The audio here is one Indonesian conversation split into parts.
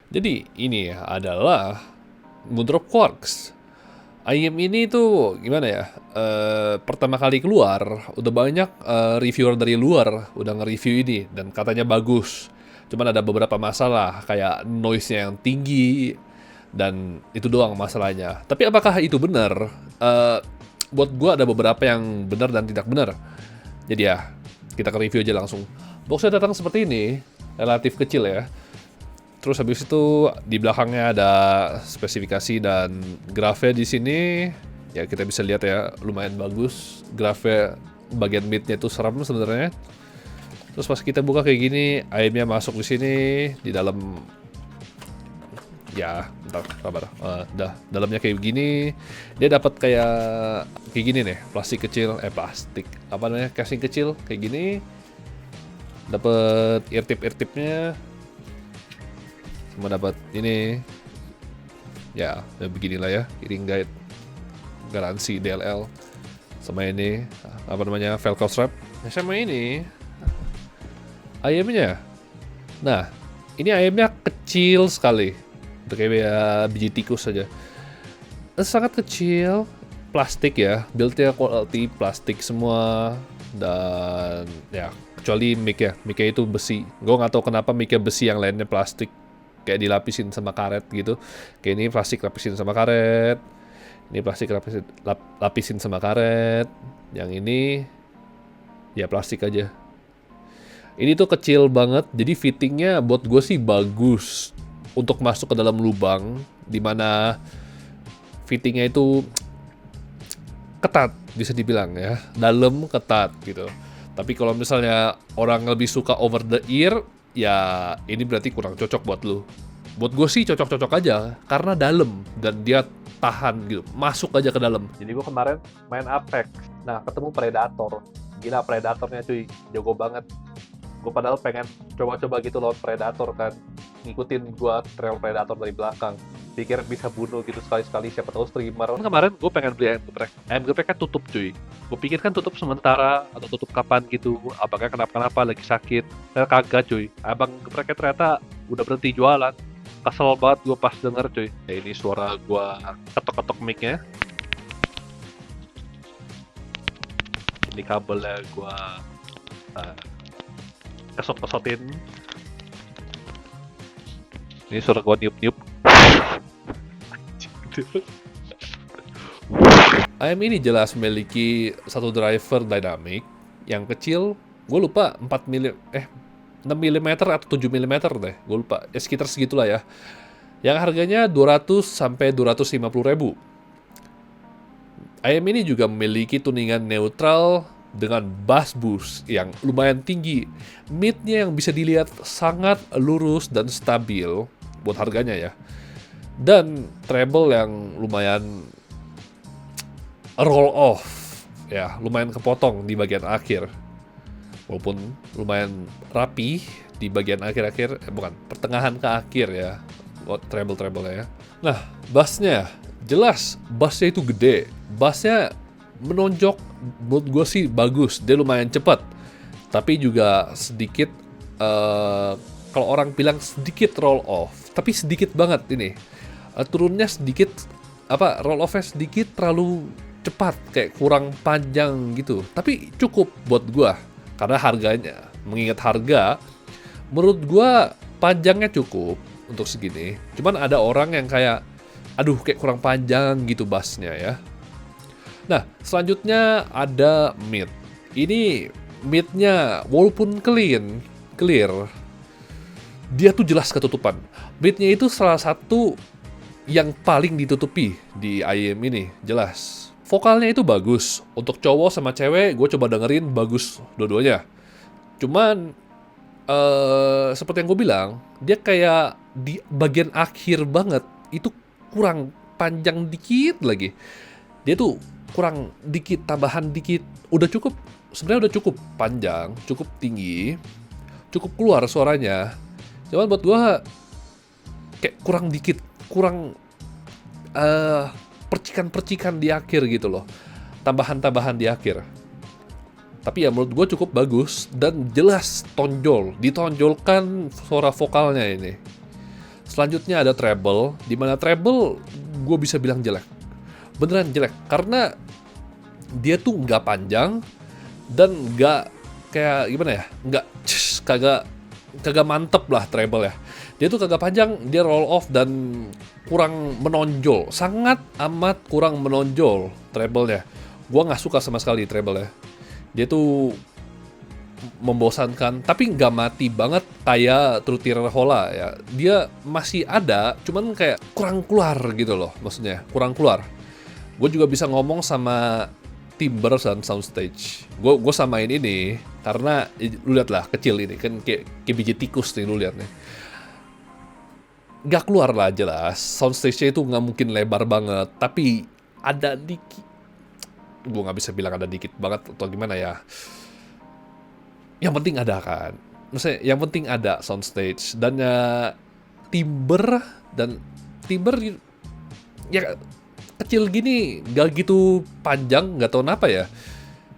Jadi ini adalah Moondrop Quarks. IM ini tuh gimana ya? Pertama kali keluar, udah banyak reviewer dari luar udah nge-review ini dan katanya bagus. Cuman ada beberapa masalah kayak noise-nya yang tinggi dan itu doang masalahnya. Tapi apakah itu benar? Buat gua ada beberapa yang benar dan tidak benar. Jadi ya, kita ke review aja langsung. Boxnya datang seperti ini, relatif kecil ya. Terus habis itu di belakangnya ada spesifikasi dan grafnya di sini ya kita bisa lihat ya lumayan bagus. Grafnya bagian midnya itu serem sebenarnya. Terus pas kita buka kayak gini, aimnya masuk di sini di dalam ya, bentar, kabar. Dalamnya kayak gini. Dia dapat kayak gini nih, plastik kecil, plastik. Apa namanya? Casing kecil kayak gini. Dapat ear-tip-ear-tipnya. Cuma dapat ini ya beginilah ya, ring guide garansi DLL sama ini apa namanya velcro strap sama ini ayamnya. Nah ini ayamnya kecil sekali, udah kayak biji tikus saja, sangat kecil, plastik ya, buildnya quality plastik semua dan ya kecuali mic-nya itu besi. Gue nggak tahu kenapa mic-nya besi yang lainnya plastik kayak dilapisin sama karet gitu. Kayak ini plastik lapisin sama karet. Ini plastik lapisin sama karet. Yang ini ya plastik aja. Ini tuh kecil banget, jadi fittingnya buat gue sih bagus untuk masuk ke dalam lubang, dimana fittingnya itu ketat bisa dibilang ya, dalam ketat gitu. Tapi kalau misalnya orang lebih suka over the ear, ya ini berarti kurang cocok buat lu. Buat gue sih cocok-cocok aja karena dalam dan dia tahan gitu, masuk aja ke dalam. Jadi gue kemarin main Apex, nah ketemu Predator, gila Predatornya cuy, jago banget. Gue padahal pengen coba-coba gitu lawan Predator kan, ngikutin gue trail Predator dari belakang, pikir bisa bunuh gitu sekali-sekali, siapa tahu streamer. Kemarin gue pengen beli ayam geprek kan tutup cuy. Gue pikir kan tutup sementara atau tutup kapan gitu, abangnya kenapa-kenapa lagi sakit. Kagak cuy, abang gepreknya ternyata udah berhenti jualan. Kesel banget gue pas denger cuy. Ya, ini suara gue ketok-ketok mic-nya. Ini kabelnya gue kesot-kesotin. Ini suara gue niup-niup. AM ini jelas memiliki satu driver dynamic yang kecil, gue lupa 6 mm atau 7 mm deh, gue lupa, ya sekitar segitulah ya. Yang harganya 200 sampai 250 ribu. AM ini juga memiliki tuningan neutral dengan bass boost yang lumayan tinggi. Midnya yang bisa dilihat sangat lurus dan stabil buat harganya ya. Dan treble yang lumayan roll off ya, lumayan kepotong di bagian akhir. Walaupun lumayan rapi di bagian akhir-akhir, bukan, pertengahan ke akhir ya, treble-treble ya. Nah, bassnya, jelas bassnya itu gede. Bassnya menonjok, menurut gue sih bagus, dia lumayan cepat. Tapi juga sedikit, kalau orang bilang sedikit roll off, tapi sedikit banget ini. Turunnya sedikit, roll off-nya sedikit terlalu cepat, kayak kurang panjang gitu. Tapi cukup buat gue. Karena harganya, mengingat harga, menurut gua panjangnya cukup untuk segini. Cuman ada orang yang kayak, aduh kayak kurang panjang gitu bassnya ya. Nah, selanjutnya ada mid. Ini midnya walaupun clear, dia tuh jelas ketutupan. Midnya itu salah satu yang paling ditutupi di IM ini, jelas. Vokalnya itu bagus. Untuk cowok sama cewek, gue coba dengerin bagus dua-duanya. Cuman, seperti yang gue bilang, dia kayak di bagian akhir banget. Itu kurang panjang dikit lagi. Dia tuh kurang dikit, tambahan dikit. Udah cukup, sebenarnya udah cukup panjang, cukup tinggi, cukup keluar suaranya. Cuman buat gue, kayak kurang dikit, kurang percikan-percikan di akhir gitu loh, tambahan-tambahan di akhir. Tapi ya menurut gue cukup bagus dan jelas ditonjolkan suara vokalnya ini. Selanjutnya ada treble, dimana treble gue bisa bilang jelek. Beneran jelek, karena dia tuh nggak panjang dan nggak kayak gimana ya, nggak kagak mantep lah treble ya. Dia tuh kagak panjang, dia roll off dan kurang menonjol, sangat amat kurang menonjol treble-nya. Gua nggak suka sama sekali treble ya. Dia tuh membosankan, tapi nggak mati banget kayak Trutier Hola ya. Dia masih ada, cuman kayak kurang keluar gitu loh, maksudnya kurang keluar. Gue juga bisa ngomong sama Timber dan Soundstage. Gue samain ini karena lu lihat lah, kecil ini kan kayak biji tikus nih, lu lihat nih. Gak keluar lah jelas. Soundstage-nya itu nggak mungkin lebar banget, tapi ada dikit. Gue nggak bisa bilang ada dikit banget atau gimana ya. Yang penting ada kan. Maksudnya yang penting ada soundstage dan Timber ya kecil gini, gak gitu panjang, gak tau kenapa ya,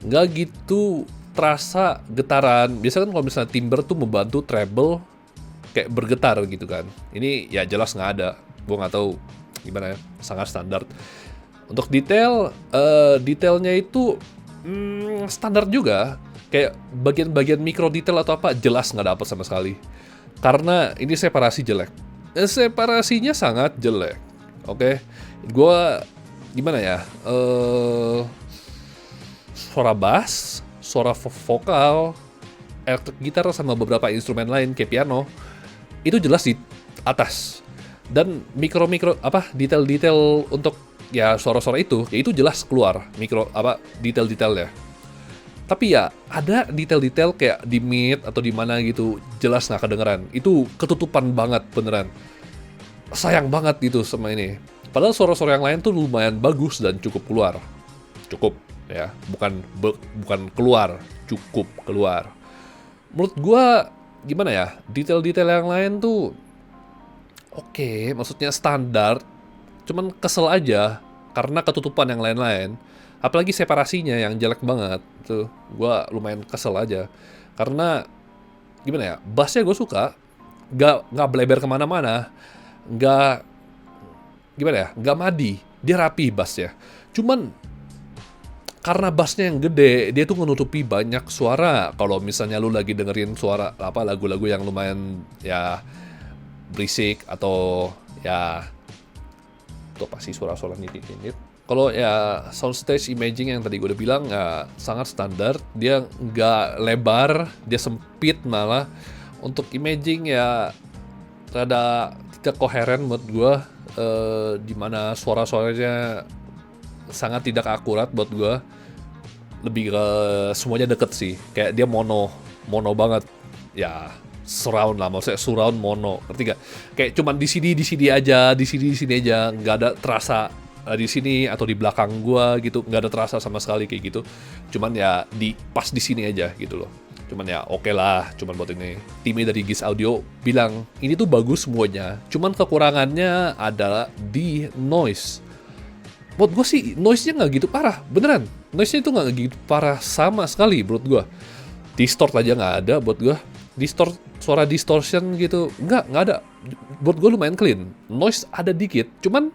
gak gitu terasa getaran. Biasanya kan kalau misalnya Timber tuh membantu treble kayak bergetar gitu kan. Ini ya jelas nggak ada. Gue nggak tahu gimana ya, sangat standar. Untuk detailnya itu standar juga. Kayak bagian-bagian mikro detail atau apa jelas nggak dapet sama sekali. Karena ini separasi jelek. Separasinya sangat jelek. Oke, gue gimana ya? Suara bass, suara vokal, elektrik gitar sama beberapa instrumen lain kayak piano itu jelas di atas. Dan mikro-mikro detail-detail untuk ya suara-suara itu, ya itu jelas keluar detail-detailnya. Tapi ya ada detail-detail kayak di mid atau di mana gitu jelas nggak kedengeran. Itu ketutupan banget beneran. Sayang banget gitu sama ini. Padahal suara-suara yang lain tuh lumayan bagus dan cukup keluar. Cukup ya, bukan keluar, cukup keluar. Menurut gua gimana ya? Detail-detail yang lain tuh oke, maksudnya standar. Cuman kesel aja karena ketutupan yang lain-lain. Apalagi separasinya yang jelek banget tuh, gue lumayan kesel aja karena gimana ya, bassnya gue suka, nggak bleber kemana-mana, nggak gimana ya, nggak madi, dia rapi bassnya. Cuman karena bassnya yang gede, dia tuh menutupi banyak suara. Kalau misalnya lu lagi dengerin suara lagu-lagu yang lumayan ya berisik atau ya itu pasti suara-suara nit-nit. Kalau ya soundstage imaging yang tadi gue udah bilang sangat standar, dia nggak lebar, dia sempit malah. Untuk imaging ya rada tidak koheren buat gue, dimana suara-suaranya sangat tidak akurat buat gue. Lebih ke semuanya deket sih, kayak dia mono banget, ya surround lah, maksudnya surround mono, ngerti gak? Kayak cuman di sini aja, di sini aja, nggak ada terasa di sini atau di belakang gua gitu, nggak ada terasa sama sekali kayak gitu. Cuman ya pas di sini aja gitu loh. Cuman ya oke lah, cuman buat ini. Timnya dari Giz Audio bilang ini tuh bagus semuanya, cuman kekurangannya adalah di noise. Buat gua sih noise-nya nggak gitu parah, beneran. Noise-nya itu nggak gitu parah sama sekali menurut gua. Distort aja nggak ada buat gua. Suara distortion gitu nggak ada. Buat gua lumayan clean. Noise ada dikit, cuman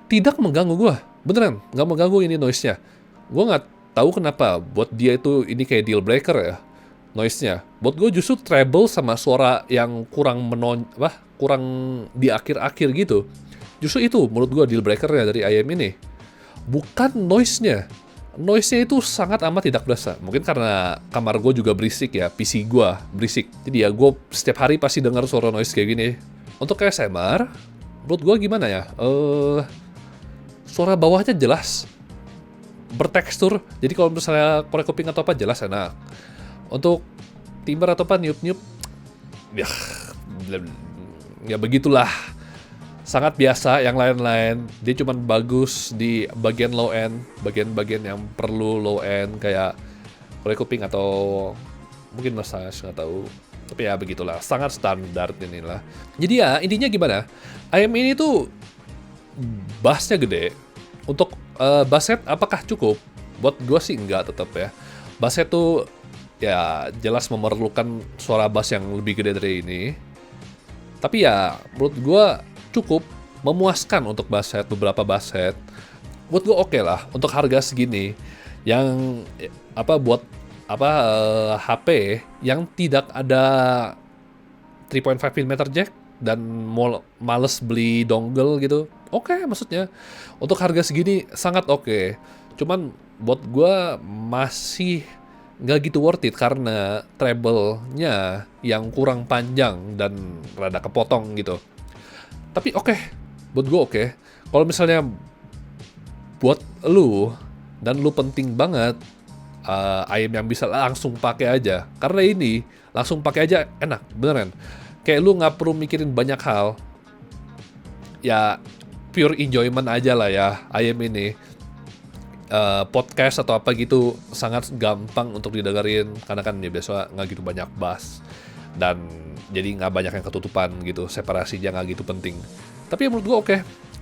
tidak mengganggu gue, beneran nggak mengganggu ini noise-nya. Gue nggak tahu kenapa buat dia itu ini kayak deal breaker ya noise-nya. Buat gue justru treble sama suara yang kurang kurang di akhir-akhir gitu. Justru itu menurut gue deal breaker-nya dari IM ini. Bukan noise-nya. Noise-nya itu sangat amat tidak berasa. Mungkin karena kamar gue juga berisik ya, PC gue berisik. Jadi ya gue setiap hari pasti dengar suara noise kayak gini. Untuk ASMR, menurut gue gimana ya? Suara bawahnya jelas, bertekstur. Jadi kalau misalnya korek kuping atau apa jelas enak. Untuk timber atau apa niup-niup, ya begitulah. Sangat biasa. Yang lain-lain dia cuma bagus di bagian low end, bagian-bagian yang perlu low end kayak korek kuping atau mungkin massage, nggak tahu. Tapi ya begitulah, sangat standar inilah. Jadi ya intinya gimana? IM ini tuh bassnya gede. Untuk bass set apakah cukup? Buat gue sih enggak tetap ya. Bass set tuh ya jelas memerlukan suara bass yang lebih gede dari ini. Tapi ya menurut gue cukup memuaskan untuk beberapa bass head. Menurut gue oke lah untuk harga segini yang buat HP yang tidak ada 3.5 mm jack dan males beli dongle gitu. Oke, maksudnya untuk harga segini sangat oke. Cuman buat gue masih nggak gitu worth it karena treble-nya yang kurang panjang dan rada kepotong gitu. Tapi oke, buat gue oke. Kalau misalnya buat lu dan lu penting banget ayam yang bisa langsung pakai aja, karena ini langsung pakai aja enak beneran. Kayak lu nggak perlu mikirin banyak hal, ya pure enjoyment aja lah ya ayam ini. Podcast atau apa gitu sangat gampang untuk didengerin karena kan ya biasa nggak gitu banyak bass dan jadi nggak banyak yang ketutupan gitu, separasinya nggak gitu penting. Tapi ya menurut gue oke,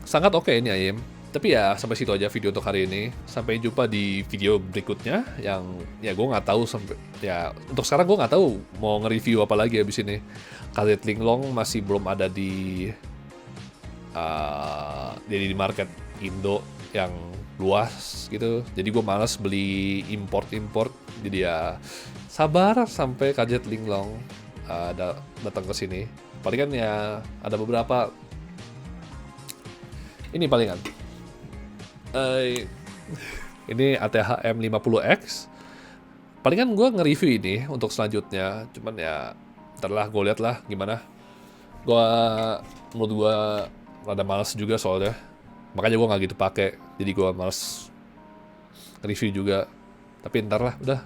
sangat oke ini ayam. Tapi ya sampai situ aja video untuk hari ini. Sampai jumpa di video berikutnya yang ya gue nggak tahu sampai ya untuk sekarang gue nggak tahu mau nge-review apa lagi abis ini. KZ Linglong masih belum ada di jadi di market Indo yang luas gitu. Jadi gue malas beli import. Jadi ya sabar sampai KZ Linglong datang ke sini. Palingan ya ada beberapa ini palingan. Ini ATH M50X. Palingan gue nge-review ini untuk selanjutnya. Cuman ya ntar lah gue liat lah gimana. Menurut gue rada males juga soalnya. Makanya gue gak gitu pakai. Jadi gue males review juga. Tapi ntar lah udah.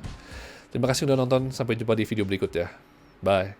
Terima kasih udah nonton. Sampai jumpa di video berikutnya. Bye.